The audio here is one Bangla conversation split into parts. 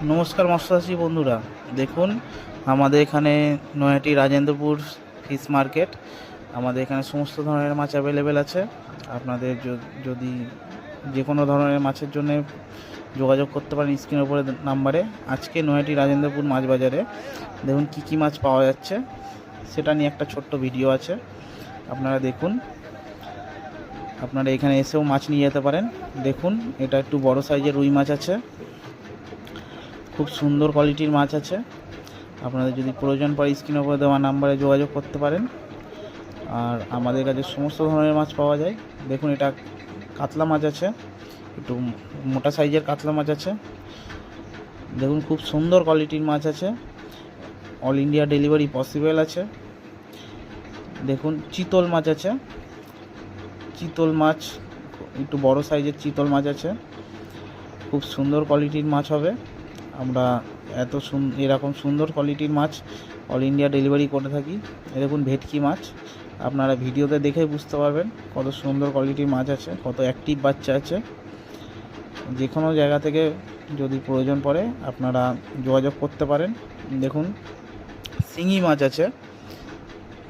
নমস্কার মৎস্যচাষী বন্ধুরা, দেখুন আমাদের এখানে নয়াটি রাজেন্দ্রপুর ফিশ মার্কেট। আমাদের এখানে সমস্ত ধরনের মাছ অ্যাভেলেবেল আছে। আপনাদের যদি যে কোনো ধরনের মাছের জন্য যোগাযোগ করতে পারেন স্ক্রিনের উপরে নাম্বারে। আজকে নয়াটি রাজেন্দ্রপুর মাছ বাজারে দেখুন কী কী মাছ পাওয়া যাচ্ছে সেটা নিয়ে একটা ছোট্ট ভিডিও আছে, আপনারা দেখুন। আপনারা এখানে এসেও মাছ নিয়ে যেতে পারেন। দেখুন এটা একটু বড় সাইজের রুই মাছ আছে, খুব সুন্দর কোয়ালিটির মাছ আছে। আপনাদের যদি প্রয়োজন পড়ে স্ক্রিনের উপরে দেওয়া নাম্বারে যোগাযোগ করতে পারেন। আর আমাদের কাছে সমস্ত ধরনের মাছ পাওয়া যায়। দেখুন এটা কাতলা মাছ আছে, একটু মোটা সাইজের কাতলা মাছ আছে। দেখুন খুব সুন্দর কোয়ালিটির মাছ আছে, অল ইন্ডিয়া ডেলিভারি পসিবল আছে। দেখুন চিতল মাছ আছে, চিতল মাছ একটু বড় সাইজের চিতল মাছ আছে, খুব সুন্দর কোয়ালিটির মাছ হবে। আমরা এরকম সুন্দর কোয়ালিটির মাছ অল ইন্ডিয়া ডেলিভারি করে থাকি। দেখুন ভেটকি মাছ, আপনারা ভিডিওতে দেখে বুঝতে পারবেন কত সুন্দর কোয়ালিটির মাছ আছে, কত অ্যাক্টিভ বাচ্চা আছে। যে কোনো জায়গা থেকে যদি প্রয়োজন পড়ে আপনারা যোগাযোগ করতে পারেন। দেখুন শিঙি মাছ আছে,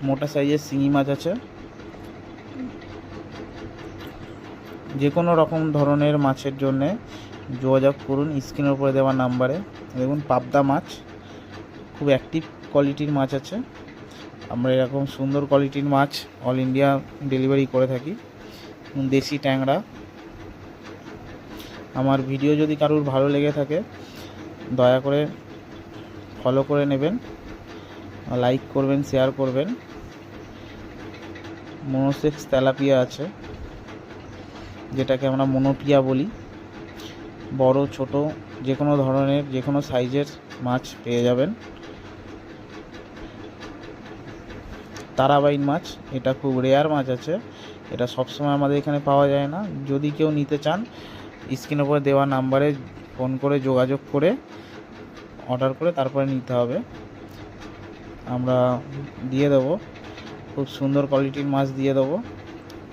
মোটা সাইজের শিঙি মাছ আছে। যে কোনো রকম ধরনের মাছের জন্যে যোগাযোগ করুন স্ক্রিনের উপরে দেওয়া নাম্বারে। দেখুন পাবদা মাছ, খুব অ্যাক্টিভ কোয়ালিটির মাছ আছে। আমরা এরকম সুন্দর কোয়ালিটির মাছ অল ইন্ডিয়া ডেলিভারি করে থাকি। দেশি ট্যাংরা। আমার ভিডিও যদি কারোর ভালো লেগে থাকে দয়া করে ফলো করে নেবেন, লাইক করবেন, শেয়ার করবেন। মনোসেক্স তেলাপিয়া আছে, যেটাকে আমরা মনোপিয়া বলি। বড় ছোট যে কোনো ধরনের যে কোনো সাইজের মাছ পেয়ে যাবেন। তারাবাইন মাছ, এটা খুব রেয়ার মাছ আছে, এটা সবসময় আমাদের এখানে পাওয়া যায় না। যদি কেউ নিতে চান স্ক্রিনের উপরে দেওয়া নাম্বারে ফোন করে যোগাযোগ করে অর্ডার করে তারপরে নিতে হবে, আমরা দিয়ে দেবো। খুব সুন্দর কোয়ালিটির মাছ দিয়ে দেবো।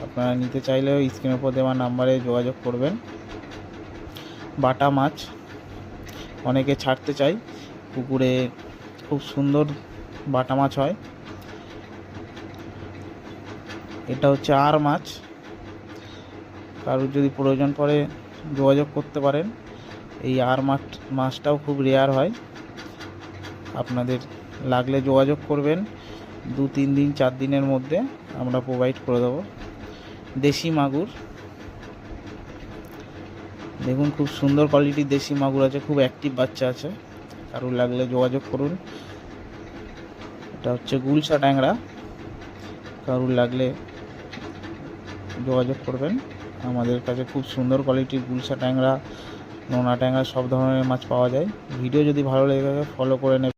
আপনারা নিতে চাইলেও স্ক্রিনের উপর দেওয়া নাম্বারে যোগাযোগ করবেন। বাটা মাছ অনেকে ছাড়তে চাই, পুকুরে খুব সুন্দর বাটা মাছ হয়। এটা হচ্ছে আর মাছ, কারোর যদি প্রয়োজন পড়ে যোগাযোগ করতে পারেন। এই আর মাছটাও খুব রেয়ার হয়, আপনাদের লাগলে যোগাযোগ করবেন। 2-3 দিন 4 দিনের মধ্যে আমরা প্রোভাইড করে দেবো। দেশি মাগুর, দেখুন খুব সুন্দর কোয়ালিটির দেশি মাগুর আছে, খুব অ্যাক্টিভ বাচ্চা আছে, কারোর লাগলে যোগাযোগ করুন। এটা হচ্ছে গুলশা ট্যাংরা, কারোর লাগলে যোগাযোগ করবেন। আমাদের কাছে খুব সুন্দর কোয়ালিটির গুলশা ট্যাংরা, নোনা ট্যাংরা সব ধরনের মাছ পাওয়া যায়। ভিডিও যদি ভালো লেগে থাকে ফলো করে নেবেন।